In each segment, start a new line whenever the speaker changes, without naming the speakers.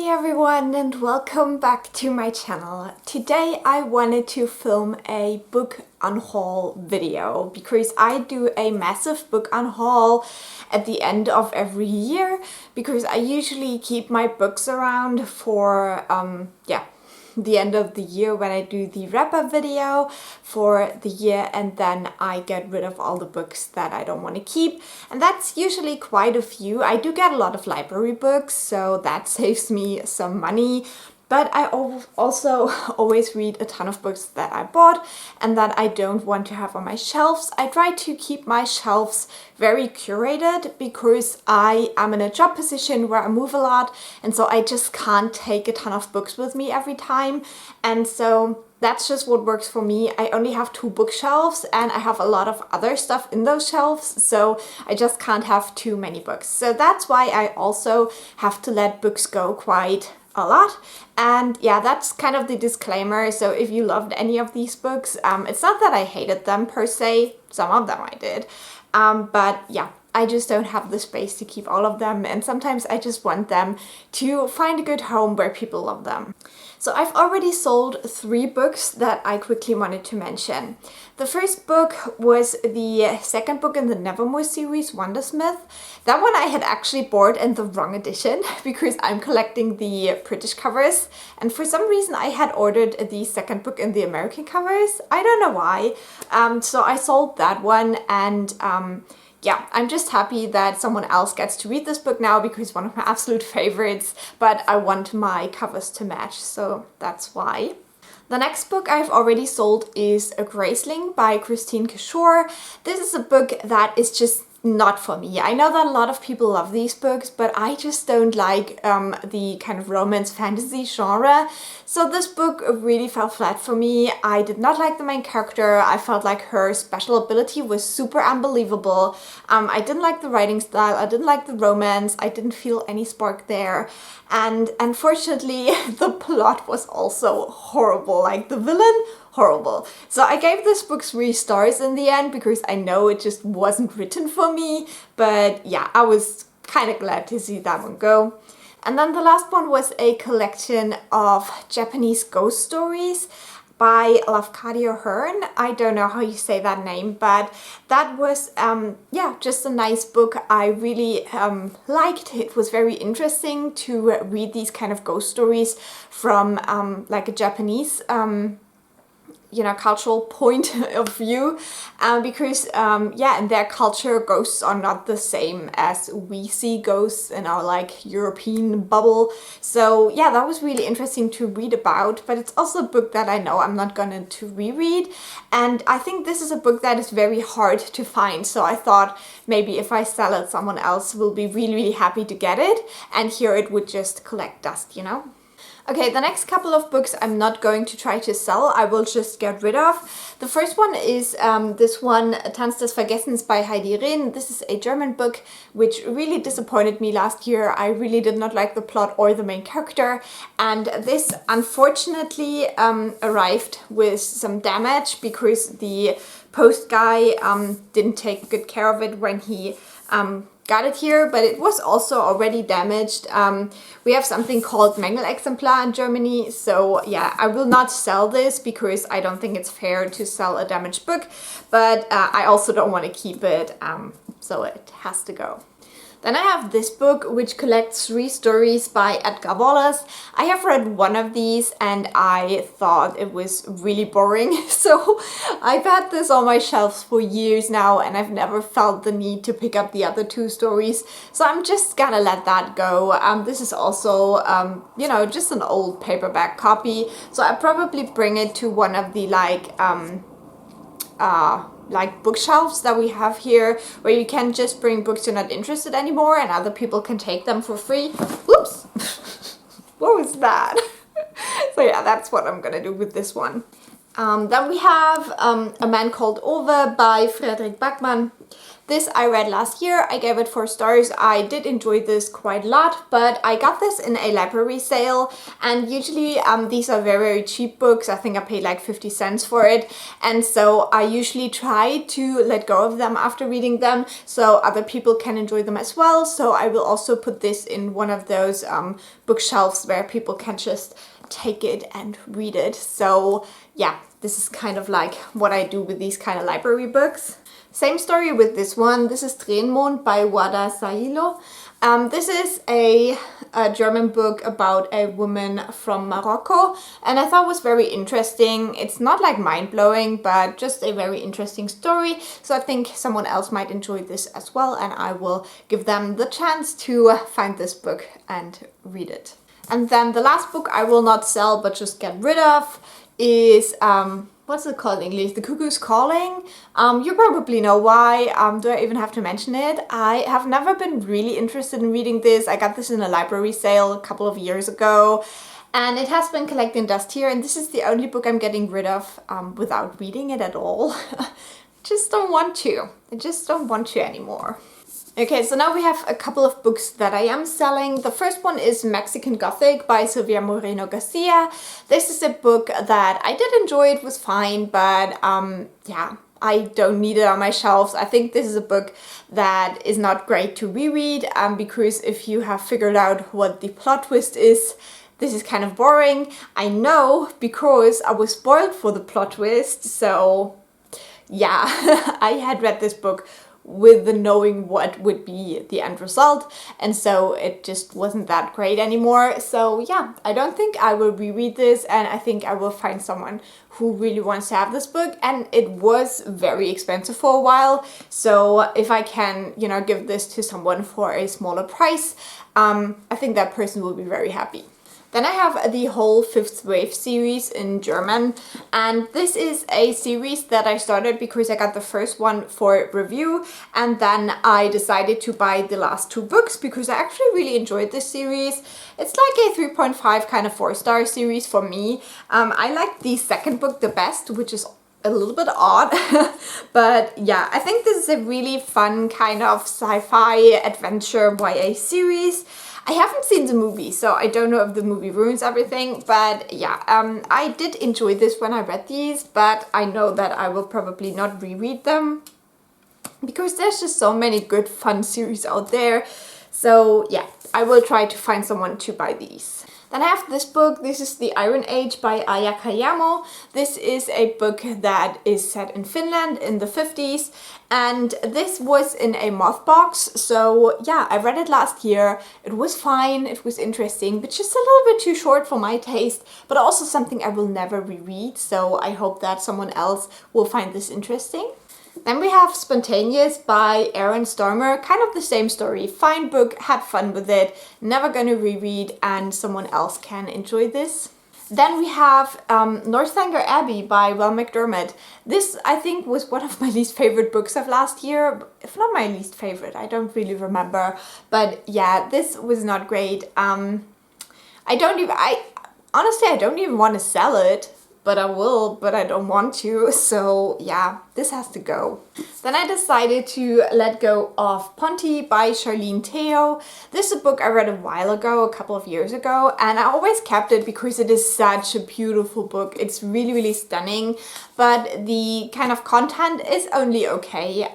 Hey everyone, and welcome back to my channel. Today I wanted to film a book unhaul video because I do a massive book unhaul at the end of every year because I usually keep my books around for the end of the year when I do the wrap-up video for the year, and then I get rid of all the books that I don't want to keep, and that's usually quite a few. I do get a lot of library books, so that saves me some money. But I also always read a ton of books that I bought and that I don't want to have on my shelves. I try to keep my shelves very curated because I am in a job position where I move a lot, and so I just can't take a ton of books with me every time. And so that's just what works for me. I only have 2 bookshelves and I have a lot of other stuff in those shelves, so I just can't have too many books. So that's why I also have to let books go quite a lot. And yeah, that's kind of the disclaimer. So if you loved any of these books, it's not that I hated them per se, some of them I did, but yeah, I just don't have the space to keep all of them, and sometimes I just want them to find a good home where people love them. So I've already sold 3 books that I quickly wanted to mention. The first book was the second book in the Nevermore series, Wondersmith. That one I had actually bought in the wrong edition because I'm collecting the British covers, and for some reason I had ordered the second book in the American covers. I don't know why. So I sold that one, and yeah, I'm just happy that someone else gets to read this book now because it's one of my absolute favorites, but I want my covers to match, so that's why. The next book I've already sold is A Graceling by Christine Cashore. This is a book that is just not for me. I know that a lot of people love these books, but I just don't like the kind of romance fantasy genre. So this book really fell flat for me. I did not like the main character. I felt like her special ability was super unbelievable. I didn't like the writing style. I didn't like the romance. I didn't feel any spark there. And unfortunately, the plot was also horrible. Like, the villain, horrible. So I gave this book 3 stars in the end because I know it just wasn't written for me. But yeah, I was kind of glad to see that one go. And then the last one was a collection of Japanese ghost stories by Lafcadio Hearn. I don't know how you say that name, but that was, yeah, just a nice book. I really liked it. It was very interesting to read these kind of ghost stories from like a Japanese cultural point of view, because yeah, in their culture ghosts are not the same as we see ghosts in our like European bubble. So yeah, that was really interesting to read about, but it's also a book that I know I'm not going to reread, and I think this is a book that is very hard to find, so I thought maybe if I sell it, someone else will be really happy to get it, and here it would just collect dust, you know? Okay, the next couple of books I'm not going to try to sell, I will just get rid of. The first one is this one, Tanz des Vergessens by Heidi Rehn. This is a German book which really disappointed me last year. I really did not like the plot or the main character, and this unfortunately arrived with some damage because the post guy didn't take good care of it when he got it here, but it was also already damaged. We have something called Mängelexemplar in Germany, so yeah, I will not sell this because I don't think it's fair to sell a damaged book, but I also don't want to keep it, so it has to go. Then I have this book which collects 3 stories by Edgar Wallace. I have read one of these and I thought it was really boring, so I've had this on my shelves for years now and I've never felt the need to pick up the other 2 stories, so I'm just gonna let that go. This is also, you know, just an old paperback copy, so I'll probably bring it to one of the like bookshelves that we have here, where you can just bring books you're not interested anymore and other people can take them for free. Whoops! What was that? So yeah, that's what I'm gonna do with this one. Then we have A Man Called Ove by Fredrik Backman. This I read last year. I gave it 4 stars. I did enjoy this quite a lot, but I got this in a library sale, and usually these are very, very cheap books. I think I paid like 50 cents for it, and so I usually try to let go of them after reading them so other people can enjoy them as well. So I will also put this in one of those bookshelves where people can just take it and read it. So yeah, this is kind of like what I do with these kind of library books. Same story with this one. This is Tränenmond by Wada Sailo. This is a German book about a woman from Morocco, and I thought was very interesting. It's not like mind-blowing, but just a very interesting story. So I think someone else might enjoy this as well, and I will give them the chance to find this book and read it. And then the last book I will not sell but just get rid of is what's it called in English? The Cuckoo's Calling. You probably know why. Do I even have to mention it? I have never been really interested in reading this. I got this in a library sale a couple of years ago, and it has been collecting dust here, and this is the only book I'm getting rid of without reading it at all. Just don't want to. I just don't want to anymore. Okay, so now we have a couple of books that I am selling. The first one is Mexican Gothic by Silvia Moreno Garcia. This is a book that I did enjoy. It was fine, but yeah, I don't need it on my shelves. I think this is a book that is not great to reread because if you have figured out what the plot twist is, this is kind of boring. I know because I was spoiled for the plot twist, so yeah, I had read this book with the knowing what would be the end result, and so it just wasn't that great anymore. So yeah, I don't think I will reread this, and I think I will find someone who really wants to have this book, and it was very expensive for a while, so if I can, you know, give this to someone for a smaller price, I think that person will be very happy. Then I have the whole Fifth Wave series in German, and this is a series that I started because I got the first one for review, and then I decided to buy the last 2 books because I actually really enjoyed this series. It's like a 3.5 kind of 4-star series for me. I like the second book the best, which is a little bit odd, but yeah, I think this is a really fun kind of sci-fi adventure YA series. I haven't seen the movie, so I don't know if the movie ruins everything, but yeah, I did enjoy this when I read these, but I know that I will probably not reread them because there's just so many good fun series out there. So yeah, I will try to find someone to buy these. Then I have this book. This is The Iron Age by Ayakayamo. This is a book that is set in Finland in the 50s, and this was in a moth box. So yeah, I read it last year. It was fine, it was interesting, but just a little bit too short for my taste, but also something I will never reread. So I hope that someone else will find this interesting. Then we have Spontaneous by Aaron Stormer, kind of the same story. Fine book, had fun with it, never gonna reread, and someone else can enjoy this. Then we have Northanger Abbey by Mcdermott. This, I think, was one of my least favorite books of last year. If not my least favorite, I don't really remember. But yeah, this was not great. Honestly, I don't even want to sell it. But I will, but I don't want to, so yeah, this has to go. Then I decided to let go of Ponte by Charlene Teo. This is a book I read a while ago, a couple of years ago, and I always kept it because it is such a beautiful book. It's really, really stunning, but the kind of content is only okay.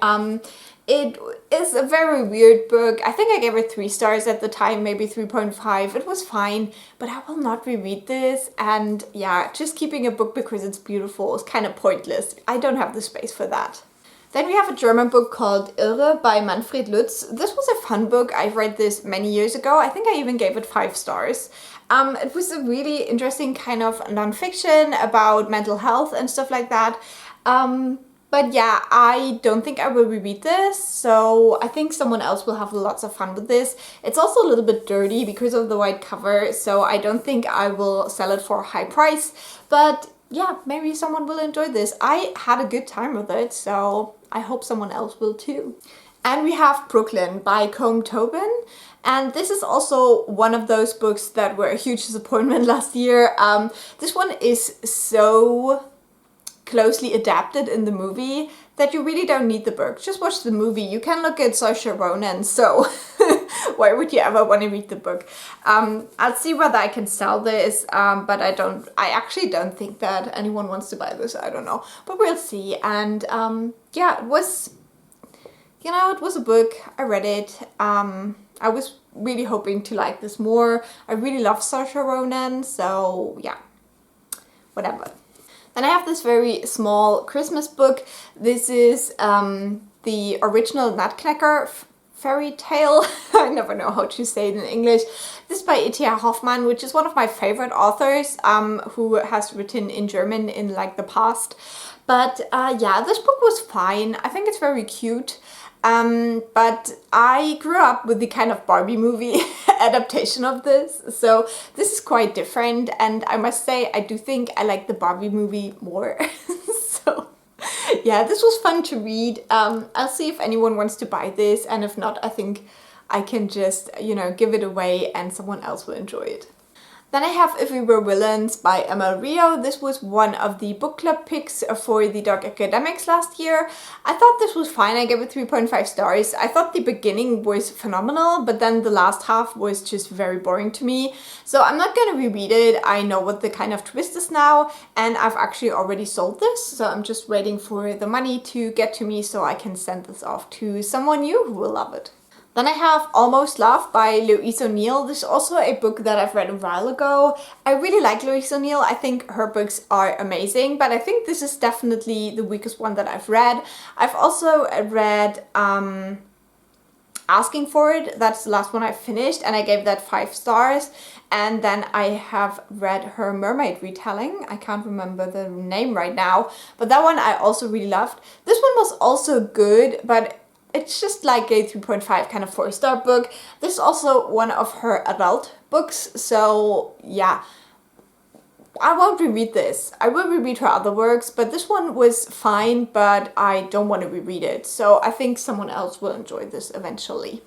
It is a very weird book. I think I gave it 3 stars at the time, maybe 3.5. It was fine, but I will not reread this. And yeah, just keeping a book because it's beautiful is kind of pointless. I don't have the space for that. Then we have a German book called Irre by Manfred Lutz. This was a fun book. I've read this many years ago. I think I even gave it 5 stars. It was a really interesting kind of non-fiction about mental health and stuff like that. But yeah, I don't think I will reread this, so I think someone else will have lots of fun with this. It's also a little bit dirty because of the white cover, so I don't think I will sell it for a high price. But yeah, maybe someone will enjoy this. I had a good time with it, so I hope someone else will too. And we have Brooklyn by Combe Tobin. And this is also one of those books that were a huge disappointment last year. This one is so closely adapted in the movie that you really don't need the book. Just watch the movie. You can look at Saoirse Ronan, so why would you ever want to read the book? I'll see whether I can sell this, but I actually don't think that anyone wants to buy this. I don't know, but we'll see. And yeah, it was, you know, it was a book. I read it. I was really hoping to like this more. I really love Saoirse Ronan, so yeah, whatever. Then I have this very small Christmas book. This is the original Nutcracker fairy tale. I never know how to say it in English. This is by E.T.A. Hoffmann, which is one of my favorite authors, who has written in German in like the past. But yeah, this book was fine. I think it's very cute. But I grew up with the kind of Barbie movie adaptation of this, so this is quite different, and I must say I do think I like the Barbie movie more. So yeah, this was fun to read. I'll see if anyone wants to buy this, and if not, I think I can just, you know, give it away and someone else will enjoy it. Then I have If We Were Villains by Emma Rio. This was one of the book club picks for the Dark Academics last year. I thought this was fine. I gave it 3.5 stars. I thought the beginning was phenomenal, but then the last half was just very boring to me. So I'm not going to reread it. I know what the kind of twist is now, and I've actually already sold this. So I'm just waiting for the money to get to me so I can send this off to someone new who will love it. Then I have Almost Love by Louise O'Neill. This is also a book that I've read a while ago. I really like Louise O'Neill. I think her books are amazing, but I think this is definitely the weakest one that I've read. I've also read Asking for It. That's the last one I finished, and I gave that 5 stars. And then I have read her mermaid retelling. I can't remember the name right now, but that one I also really loved. This one was also good, but it's just like a 3.5 kind of 4-star book. This is also one of her adult books, so yeah. I won't reread this. I will reread her other works, but this one was fine, but I don't want to reread it. So I think someone else will enjoy this eventually.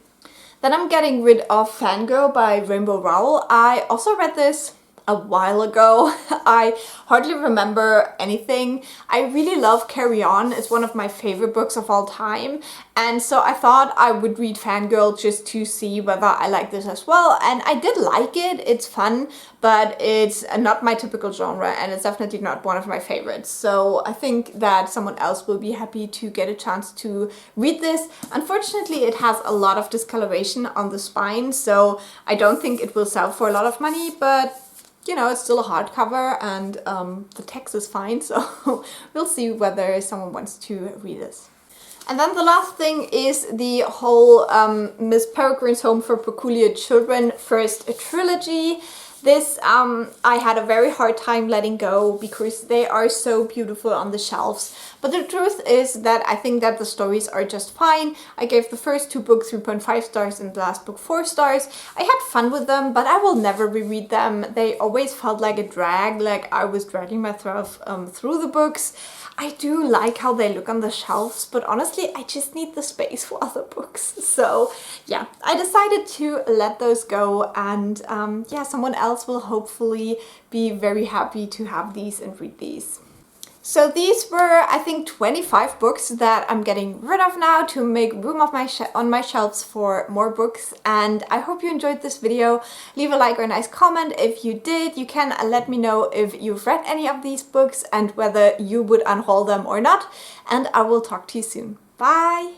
Then I'm getting rid of Fangirl by Rainbow Rowell. I also read this a while ago. I hardly remember anything. I really love Carry On. It's one of my favorite books of all time. And so I thought I would read Fangirl just to see whether I like this as well. And I did like it. It's fun, but it's not my typical genre, and it's definitely not one of my favorites. So I think that someone else will be happy to get a chance to read this. Unfortunately, it has a lot of discoloration on the spine, so I don't think it will sell for a lot of money, but you know, it's still a hardcover, and the text is fine, so we'll see whether someone wants to read this. And then the last thing is the whole Miss Peregrine's Home for Peculiar Children first trilogy. This I had a very hard time letting go because they are so beautiful on the shelves. But the truth is that I think that the stories are just fine. I gave the first 2 books 3.5 stars and the last book 4 stars. I had fun with them, but I will never reread them. They always felt like a drag, like I was dragging myself through the books. I do like how they look on the shelves, but honestly, I just need the space for other books. So yeah, I decided to let those go, and yeah, someone else will hopefully be very happy to have these and read these. So these were, I think, 25 books that I'm getting rid of now to make room of on my shelves for more books. And I hope you enjoyed this video. Leave a like or a nice comment if you did. You can let me know if you've read any of these books and whether you would unhaul them or not. And I will talk to you soon. Bye!